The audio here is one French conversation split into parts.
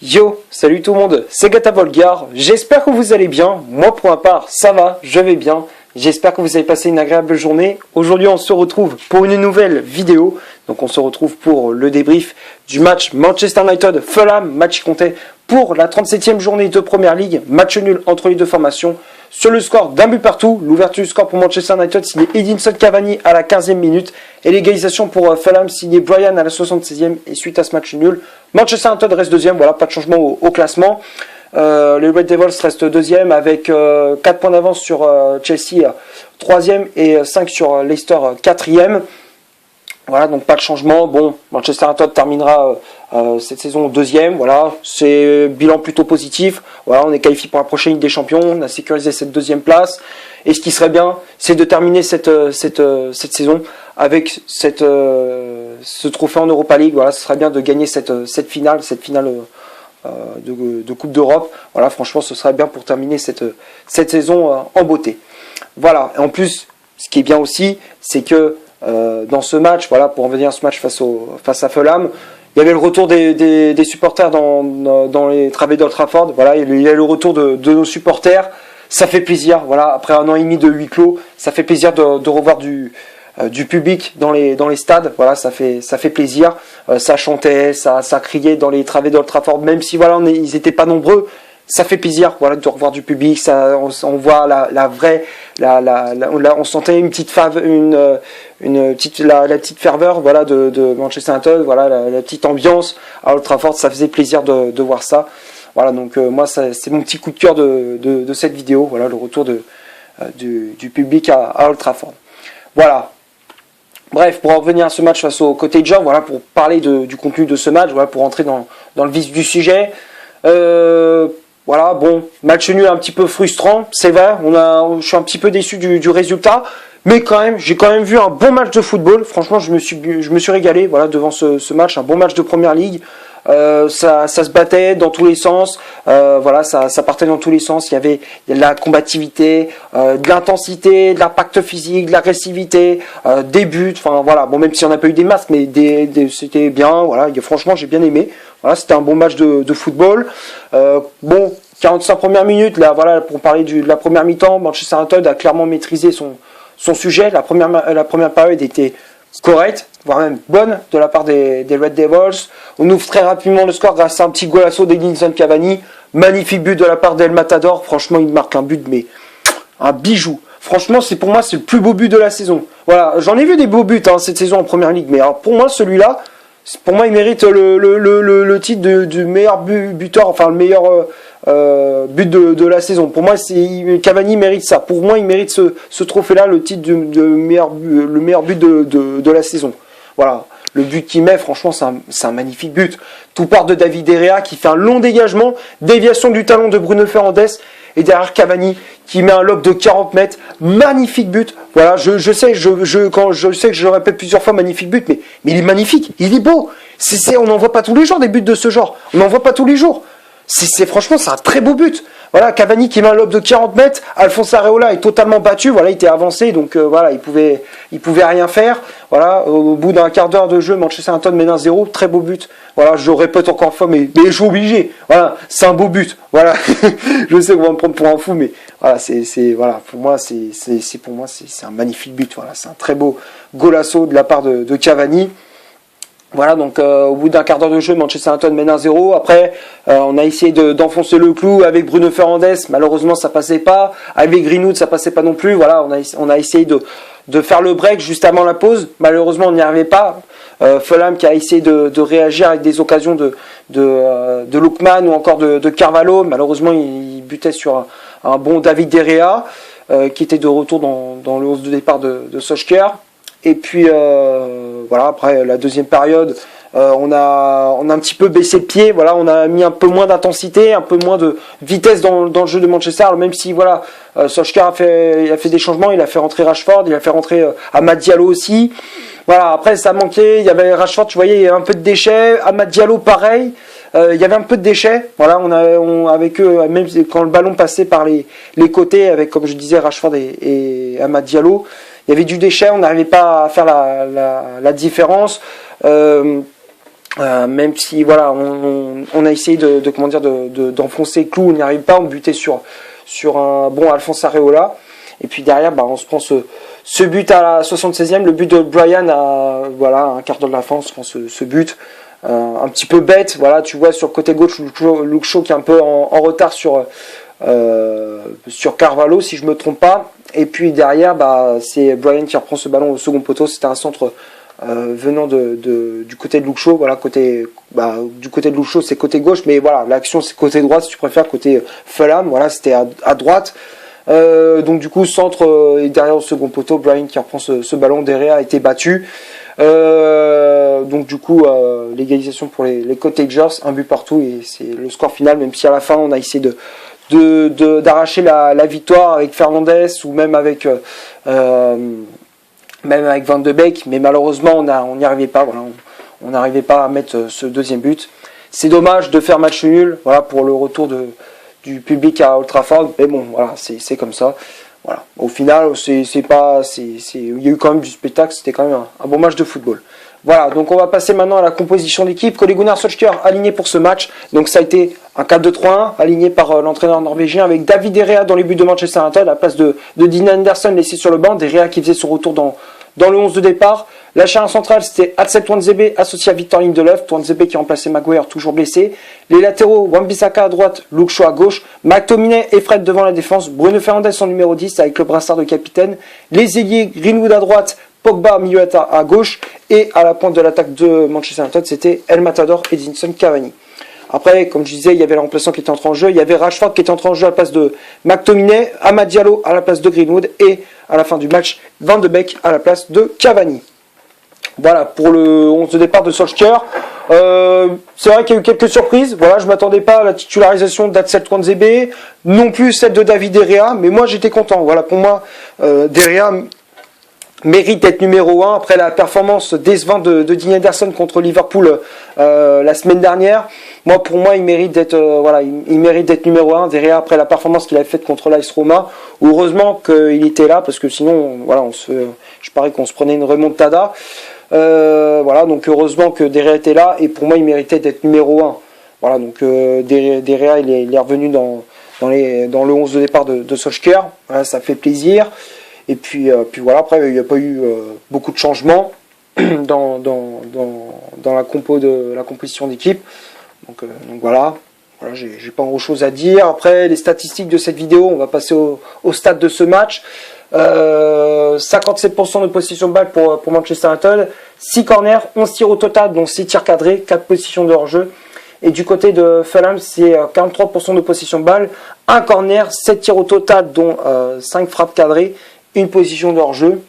Yo, salut tout le monde, c'est Gata Volgar, j'espère que vous allez bien, moi pour ma part ça va, je vais bien, j'espère que vous avez passé une agréable journée. Aujourd'hui on se retrouve pour une nouvelle vidéo, donc on se retrouve pour le débrief du match Manchester United-Fulham, match qui comptait pour la 37e journée de Première Ligue, match nul entre les deux formations, sur le score d'un but partout, l'ouverture du score pour Manchester United signé Edinson Cavani à la 15e minute et l'égalisation pour Fulham signé Brian à la 76e et suite à ce match nul, Manchester United reste deuxième, voilà, pas de changement au classement. Les Red Devils restent deuxième avec 4 points d'avance sur Chelsea, troisième et 5 sur Leicester, quatrième. Voilà, donc pas de changement. Bon, Manchester United terminera cette saison deuxième. Voilà, c'est bilan plutôt positif. Voilà, on est qualifié pour la prochaine Ligue des Champions. On a sécurisé cette deuxième place. Et ce qui serait bien, c'est de terminer cette saison avec ce trophée en Europa League. Voilà, ce serait bien de gagner cette finale de Coupe d'Europe. Voilà, franchement, ce serait bien pour terminer cette saison en beauté. Voilà, et en plus, ce qui est bien aussi, c'est que dans ce match, voilà, pour en venir à ce match face à Fulham, il y avait le retour des supporters dans les travées d'Old Trafford. Voilà, il y a le retour de nos supporters. Ça fait plaisir. Voilà, après un an et demi de huis clos, ça fait plaisir de revoir du public dans les stades. Voilà, ça fait plaisir. Ça chantait, ça criait dans les travées d'Old Trafford, même si voilà, ils n'étaient pas nombreux. Ça fait plaisir, voilà, de revoir du public. Ça, on voit on sentait une petite la petite ferveur, voilà, de Manchester United, voilà, la petite ambiance à Old Trafford. Ça faisait plaisir de voir ça. Voilà, donc moi, c'est mon petit coup de cœur de cette vidéo. Voilà, le retour du public à Old Trafford. Voilà. Bref, pour en revenir à ce match face au Cottagers, voilà, pour parler du contenu de ce match, voilà, pour entrer dans le vif du sujet. Voilà, bon, match nul un petit peu frustrant, c'est vrai, je suis un petit peu déçu du résultat, mais quand même, j'ai quand même vu un bon match de football. Franchement, je me suis régalé, voilà, devant ce match, un bon match de Première Ligue. Ça se battait dans tous les sens, voilà, ça partait dans tous les sens. Il y avait de la combativité, de l'intensité, de l'impact physique, de l'agressivité, des buts. Enfin voilà, bon, même si on n'a pas eu des masses, mais c'était bien. Voilà, franchement, j'ai bien aimé. Voilà, c'était un bon match de football. Bon, 45 premières minutes, là, voilà, pour parler de la première mi-temps, Manchester United a clairement maîtrisé son sujet. La première période était correcte, voire même bonne de la part des Red Devils. On ouvre très rapidement le score grâce à un petit golasso d'Edinson Cavani. Magnifique but de la part d'El Matador. Franchement, il marque un but, mais un bijou. Franchement, pour moi, c'est le plus beau but de la saison. Voilà, j'en ai vu des beaux buts cette saison en Première Ligue, mais alors, pour moi, celui-là, il mérite le titre du meilleur buteur, enfin le meilleur but de la saison. Pour moi, Cavani mérite ça. Pour moi, il mérite ce trophée-là, le titre le meilleur but de la saison. Voilà, le but qu'il met, franchement, c'est un magnifique but. Tout part de David De Gea qui fait un long dégagement, déviation du talon de Bruno Fernandes. Et derrière Cavani qui met un lob de 40 mètres, magnifique but. Voilà, je sais que je le répète plusieurs fois, magnifique but, mais il est magnifique, il est beau. On n'en voit pas tous les jours des buts de ce genre. On n'en voit pas tous les jours. Franchement, c'est un très beau but. Voilà, Cavani qui met un lob de 40 mètres, Alphonse Areola est totalement battu. Voilà, il était avancé, donc voilà, il pouvait rien faire. Voilà, au bout d'un quart d'heure de jeu, Manchester United mène 1-0, très beau but. Voilà, je le répète encore une fois, mais je suis obligé. Voilà, c'est un beau but. Voilà, je sais qu'on va me prendre pour un fou, mais voilà, voilà, pour moi, c'est un magnifique but. Voilà, c'est un très beau golasso de la part de Cavani. Voilà, donc au bout d'un quart d'heure de jeu, Manchester United mène 1-0. Après, on a essayé d'enfoncer le clou avec Bruno Fernandes. Malheureusement, ça passait pas. Avec Greenwood, ça passait pas non plus. Voilà, on a essayé de faire le break juste avant la pause. Malheureusement, on n'y arrivait pas. Fulham qui a essayé de réagir avec des occasions de Lookman ou encore de Carvalho. Malheureusement, il butait sur un bon David De Gea qui était de retour dans le 11 de départ de Solskjaer. Et puis voilà, après la deuxième période, on a un petit peu baissé le pied. Voilà, on a mis un peu moins d'intensité, un peu moins de vitesse dans le jeu de Manchester. Même si voilà, Solskjaer a fait des changements, il a fait rentrer Rashford, il a fait rentrer Amad Diallo aussi. Voilà, après ça manquait. Il y avait Rashford, tu voyais, il y avait un peu de déchets. Amad Diallo, pareil. Il y avait un peu de déchets. Voilà, avec eux, même quand le ballon passait par les côtés, avec, comme je disais, Rashford et Amad Diallo. Il y avait du déchet, on n'arrivait pas à faire la différence. Même si voilà, on a essayé comment dire d'enfoncer le clou, on n'y arrive pas, on butait sur un bon Alphonse Areola. Et puis derrière, on se prend ce but à la 76e, le but de Brian à voilà, un quart d'heure de la fin, on se prend ce but un petit peu bête. Voilà, tu vois sur le côté gauche, Luke Shaw qui est un peu en retard sur Carvalho, si je me trompe pas. Et puis derrière, c'est Brian qui reprend ce ballon au second poteau. C'était un centre venant du côté de Luke Shaw. Voilà, du côté de Luke Shaw, c'est côté gauche, mais voilà, l'action c'est côté droite, si tu préfères, côté Fulham. Voilà, c'était à droite. Donc du coup, centre et derrière au second poteau, Brian qui reprend ce ballon. Derrière a été battu. Donc du coup, l'égalisation pour les Cottagers, un but partout, et c'est le score final, même si à la fin on a essayé d'arracher la victoire avec Fernandez ou même avec Van de Beek, mais malheureusement on n'y arrivait pas. Voilà, on n'arrivait pas à mettre ce deuxième but. C'est dommage de faire match nul, voilà, pour le retour du public à Old Trafford, mais bon, voilà, c'est comme ça. Voilà. Au final, il y a eu quand même du spectacle, c'était quand même un bon match de football. Voilà, donc on va passer maintenant à la composition d'équipe. Ole Gunnar Solskjaer aligné pour ce match. Donc ça a été un 4-2-3-1 aligné par l'entraîneur norvégien avec David De Gea dans les buts de Manchester United à la place de Dean Henderson laissé sur le banc. De Gea qui faisait son retour dans le 11 de départ. La charnière centrale, c'était Axel Tuanzebe associé à Victor Lindelof. Tuanzebe qui remplaçait Maguire, toujours blessé. Les latéraux, Wan-Bissaka à droite, Luke Shaw à gauche. McTominay et Fred devant la défense. Bruno Fernandes en numéro 10 avec le brassard de capitaine. Les ailiers, Greenwood à droite, Pogba milieu à gauche. Et à la pointe de l'attaque de Manchester United, c'était El Matador et Edinson Cavani. Après, comme je disais, il y avait le remplaçant qui était entré en jeu. Il y avait Rashford qui était entré en jeu à la place de McTominay. Amad Diallo à la place de Greenwood. Et à la fin du match, Van de Beek à la place de Cavani. Voilà pour le 11 de départ de Solskjaer. C'est vrai qu'il y a eu quelques surprises. Voilà, je ne m'attendais pas à la titularisation d'Axel Tuanzebe, non plus celle de David De Gea, mais moi j'étais content. Voilà, pour moi, De Gea mérite d'être numéro 1 après la performance décevante de Dean Henderson contre Liverpool la semaine dernière. Pour moi, il mérite d'être il mérite d'être numéro 1 derrière après la performance qu'il a faite contre l'AS Roma. Heureusement qu'il était là parce que sinon, voilà, je parie qu'on se prenait une remontada. Voilà, donc heureusement que De Gea était là et pour moi, il méritait d'être numéro 1. Voilà, donc De Gea, il est revenu dans le 11 de départ de Solskjaer. Voilà, ça fait plaisir. Et puis voilà, après il n'y a pas eu beaucoup de changements dans la composition d'équipe. Donc voilà, j'ai pas grand chose à dire. Après les statistiques de cette vidéo, on va passer au stade de ce match. 57% de possession de balle pour Manchester United, 6 corners, 11 tirs au total, dont 6 tirs cadrés, 4 positions de hors-jeu. Et du côté de Fulham, c'est 43% de possession de balle, 1 corner, 7 tirs au total, dont 5 frappes cadrées, une position de hors-jeu.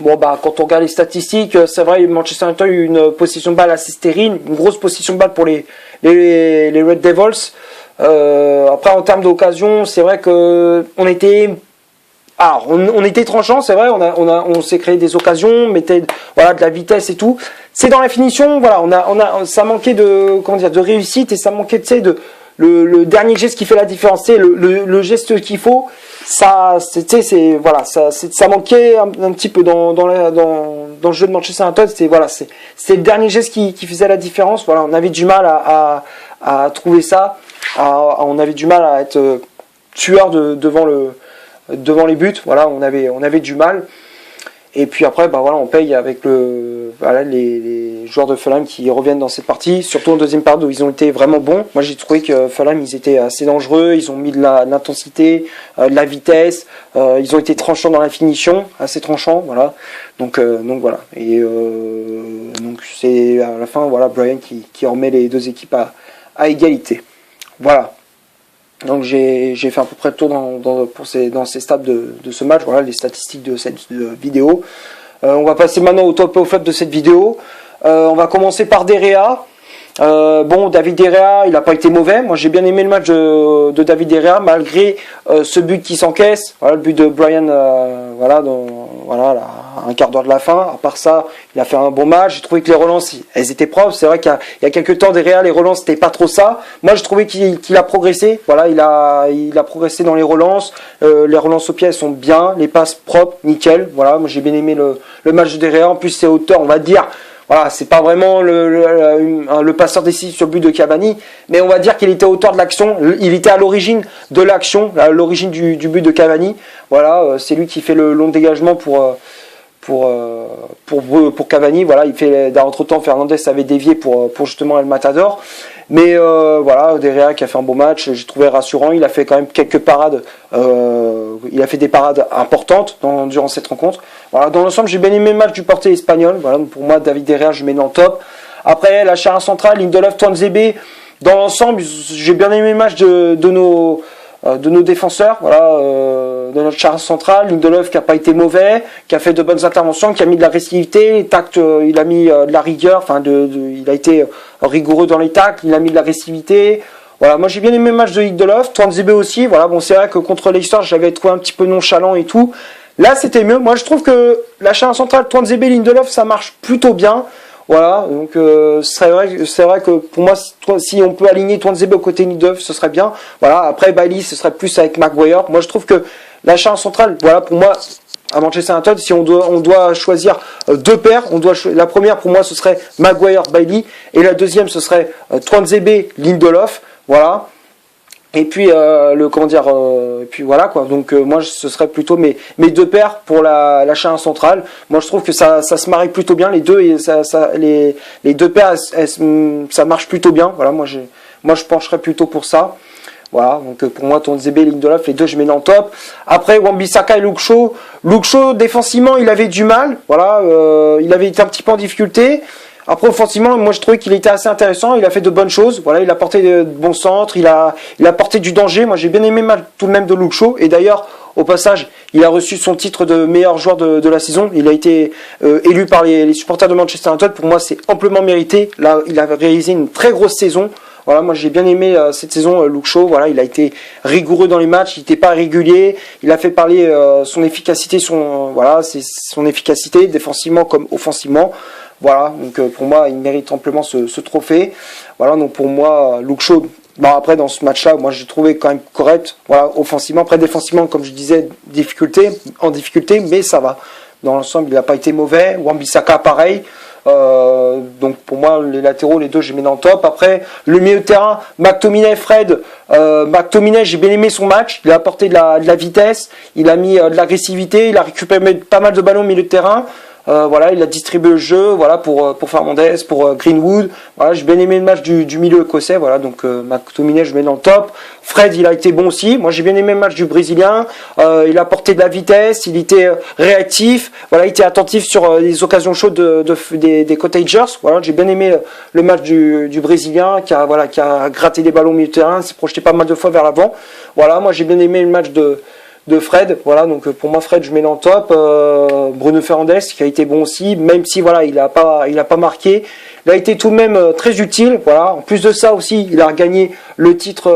Bon, quand on regarde les statistiques, c'est vrai, Manchester United a eu une position de balle assez stérile, une grosse position de balle pour les Red Devils. Après, en termes d'occasion, c'est vrai que on était tranchant, c'est vrai, on s'est créé des occasions, mettait voilà de la vitesse et tout. C'est dans la finition, voilà, ça manquait de réussite et ça manquait le dernier geste qui fait la différence, c'est le geste qu'il faut. Ça manquait un petit peu dans le jeu de Manchester United. C'est le dernier geste qui faisait la différence. Voilà, on avait du mal à trouver ça. On avait du mal à être tueur devant les buts. Voilà, on avait du mal. Et puis après, on paye avec les joueurs de Fulham qui reviennent dans cette partie, surtout en deuxième période où ils ont été vraiment bons. Moi, j'ai trouvé que Fulham, ils étaient assez dangereux, ils ont mis de l'intensité, de la vitesse, ils ont été tranchants dans la finition, assez tranchants, voilà. Donc voilà. Et donc c'est à la fin, voilà, Brian qui remet les deux équipes à égalité. Voilà. Donc j'ai fait à peu près le tour dans ces stades de ce match. Voilà les statistiques de cette vidéo. On va passer maintenant au top et au flop de cette vidéo. On va commencer par De Gea. David De Gea, il n'a pas été mauvais. Moi j'ai bien aimé le match de David De Gea malgré ce but qui s'encaisse. Voilà le but de Brian. Un quart d'heure de la fin. À part ça, il a fait un bon match. J'ai trouvé que les relances, elles étaient propres. C'est vrai qu'il y a quelques temps, De Gea, les relances, c'était pas trop ça. Moi, je trouvais qu'il a progressé. Voilà, il a progressé dans les relances. Les relances au pied, elles sont bien. Les passes propres, nickel. Voilà, moi j'ai bien aimé le match de De Gea. En plus, c'est hauteur, on va dire. voilà, c'est pas vraiment le passeur décisif sur le but de Cavani, mais on va dire qu'il était auteur de l'action, il était à l'origine de l'action, à l'origine du but de Cavani. Voilà, c'est lui qui fait le long dégagement pour Cavani. Voilà, il fait entre-temps Fernandez avait dévié pour justement El Matador. Mais voilà, Derrea qui a fait un beau match, j'ai trouvé rassurant. Il a fait quand même quelques parades, il a fait des parades importantes durant cette rencontre. Voilà, dans l'ensemble, j'ai bien aimé le match du portier espagnol. Voilà, pour moi, David Derrea, je mets dans le top. Après, la charnière centrale, Lindelof, Tuanzebe. Dans l'ensemble, j'ai bien aimé le match de nos défenseurs, voilà, de notre charge centrale. Lindelof qui a pas été mauvais, qui a fait de bonnes interventions, qui a mis de l'agressivité, les tacts, il a mis de la rigueur, enfin il a été rigoureux dans les tacts, il a mis de l'agressivité. Voilà, moi j'ai bien aimé le match de Lindelof, Tuanzebe aussi. Voilà, bon c'est vrai que contre Leicester j'avais trouvé un petit peu nonchalant et tout. Là c'était mieux. Moi je trouve que la charge centrale Tuanzebe Lindelof ça marche plutôt bien. Voilà, donc c'est vrai que pour moi, si on peut aligner Tuanzebe au côté Lindelof, ce serait bien. Voilà, après Bailly, ce serait plus avec Maguire. Moi, je trouve que la charge centrale, voilà, pour moi, à Manchester United, si on doit choisir deux paires, la première pour moi, ce serait Maguire, Bailly, et la deuxième, ce serait Tuanzebe, Lindelof. Voilà. Et puis et puis voilà quoi. Donc moi ce serait plutôt mes deux paires pour la charnière centrale. Moi je trouve que ça se marie plutôt bien les deux et les deux paires ça marche plutôt bien. Voilà, moi je pencherais plutôt pour ça. Voilà, donc pour moi Tuanzebe et Lindelof, les deux je mets dans le top. Après Wan-Bissaka et Luke Shaw. Luke Shaw défensivement il avait du mal. Voilà, il avait été un petit peu en difficulté. Après, offensivement, moi je trouvais qu'il était assez intéressant, il a fait de bonnes choses, voilà, il a porté de bons centres, il a porté du danger. Moi j'ai bien aimé tout de même de Luke Shaw, et d'ailleurs, au passage, il a reçu son titre de meilleur joueur de la saison, il a été élu par les supporters de Manchester United, pour moi c'est amplement mérité. Là, il a réalisé une très grosse saison. Voilà, moi j'ai bien aimé cette saison Luke Shaw. Voilà, il a été rigoureux dans les matchs, il n'était pas régulier, il a fait parler son efficacité, son efficacité défensivement comme offensivement. Voilà, donc pour moi, il mérite amplement ce trophée. Voilà, donc pour moi, Luke Shaw, bon, après dans ce match-là, moi j'ai trouvé quand même correct. Voilà, offensivement, après défensivement, comme je disais, en difficulté, mais ça va. Dans l'ensemble, il n'a pas été mauvais. Wan-Bissaka, pareil. Donc pour moi, les latéraux, les deux, je les mets dans le top. Après, le milieu de terrain, McTominay, Fred. McTominay, j'ai bien aimé son match. Il a apporté de la vitesse, il a mis de l'agressivité, il a récupéré pas mal de ballons au milieu de terrain. Voilà, il a distribué le jeu, voilà, pour Fernandez, pour Greenwood. Voilà, j'ai bien aimé le match du milieu écossais, voilà, donc McTominay, je mets dans le top. Fred, il a été bon aussi. Moi, j'ai bien aimé le match du Brésilien. Il a apporté de la vitesse, il était réactif. Voilà, il était attentif sur les occasions chaudes des Cottagers. Voilà, j'ai bien aimé le match du Brésilien qui a gratté des ballons au milieu de terrain, s'est projeté pas mal de fois vers l'avant. Voilà, moi j'ai bien aimé le match de Fred, voilà, donc pour moi Fred je mets dans le top. Bruno Fernandes qui a été bon aussi, même si voilà il a pas marqué, il a été tout de même très utile, voilà. En plus de ça aussi, il a gagné le titre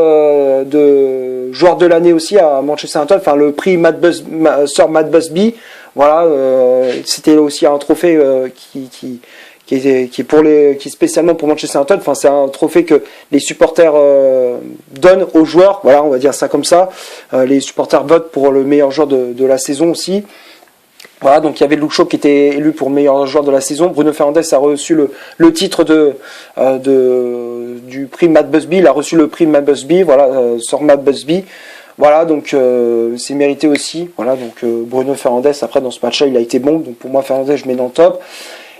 de joueur de l'année aussi à Manchester United, enfin le prix Sir Matt Busby, voilà, c'était aussi un trophée qui est spécialement pour Manchester United. Enfin, c'est un trophée que les supporters donnent aux joueurs. Voilà, on va dire ça comme ça. Les supporters votent pour le meilleur joueur de la saison aussi. Voilà, donc il y avait Luke Shaw qui était élu pour meilleur joueur de la saison. Bruno Fernandes a reçu le titre du prix Matt Busby. Il a reçu le prix Matt Busby. Voilà, Sir Matt Busby. Voilà, donc c'est mérité aussi. Voilà, donc Bruno Fernandes, après dans ce match-là, il a été bon. Donc pour moi, Fernandes, je mets dans le top.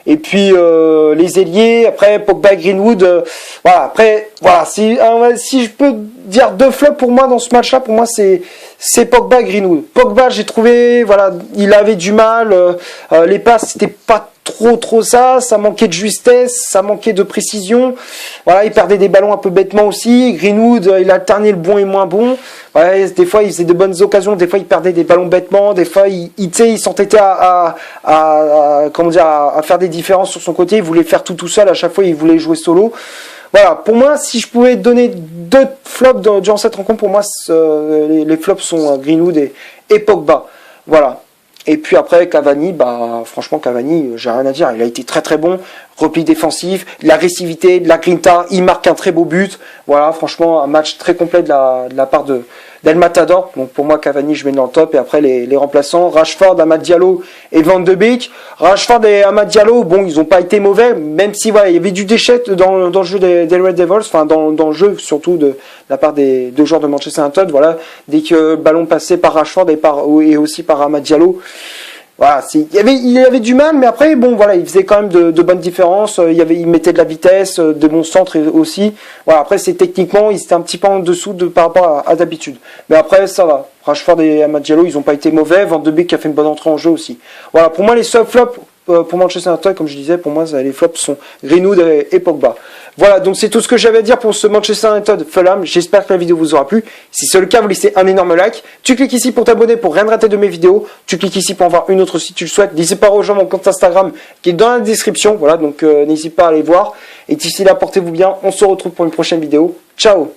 Et puis les ailiers, après Pogba, Greenwood, voilà. Après, voilà, si je peux dire deux flops pour moi dans ce match-là, pour moi c'est Pogba, Greenwood. Pogba, j'ai trouvé, voilà, il avait du mal, les passes c'était pas trop ça manquait de justesse, ça manquait de précision. Voilà, il perdait des ballons un peu bêtement aussi. Greenwood, il alternait le bon et moins bon. Ouais, des fois il faisait de bonnes occasions, des fois il perdait des ballons bêtement, des fois il s'entêtait à faire des différences sur son côté, il voulait faire tout seul, à chaque fois il voulait jouer solo. Voilà, pour moi, si je pouvais donner deux flops durant cette rencontre, pour moi les flops sont Greenwood et Pogba. Voilà. Et puis après Cavani, franchement Cavani, j'ai rien à dire, il a été très très bon. repli défensif, de l'agressivité, de la grinta. Il marque un très beau but. Voilà, franchement, un match très complet de la part d'El Matador. Donc pour moi, Cavani, je mets dans le top. Et après, les remplaçants, Rashford, Amad Diallo et Van de Beek. Rashford et Amad Diallo, bon, ils n'ont pas été mauvais, même si voilà, il y avait du déchet dans le jeu des Red Devils, enfin dans le jeu surtout de la part des deux joueurs de Manchester United. Voilà, dès que le ballon passait par Rashford et aussi par Amad Diallo. Voilà, il avait du mal, mais après, bon, voilà, il faisait quand même de bonnes différences. Il mettait de la vitesse, de bons centres aussi. Voilà, après, techniquement, il était un petit peu en dessous par rapport à d'habitude. Mais après, ça va. Rashford et Amad Diallo, ils n'ont pas été mauvais. Van de Beek qui a fait une bonne entrée en jeu aussi. Voilà, pour moi, les seuls flops pour Manchester United, comme je disais, pour moi, les flops sont Greenwood et Pogba. Voilà, donc c'est tout ce que j'avais à dire pour ce Manchester United Fulham. J'espère que la vidéo vous aura plu. Si c'est le cas, vous laissez un énorme like. Tu cliques ici pour t'abonner pour rien rater de mes vidéos. Tu cliques ici pour en voir une autre si tu le souhaites. N'hésite pas à rejoindre mon compte Instagram qui est dans la description. Voilà, donc n'hésite pas à aller voir. Et d'ici là, portez-vous bien. On se retrouve pour une prochaine vidéo. Ciao!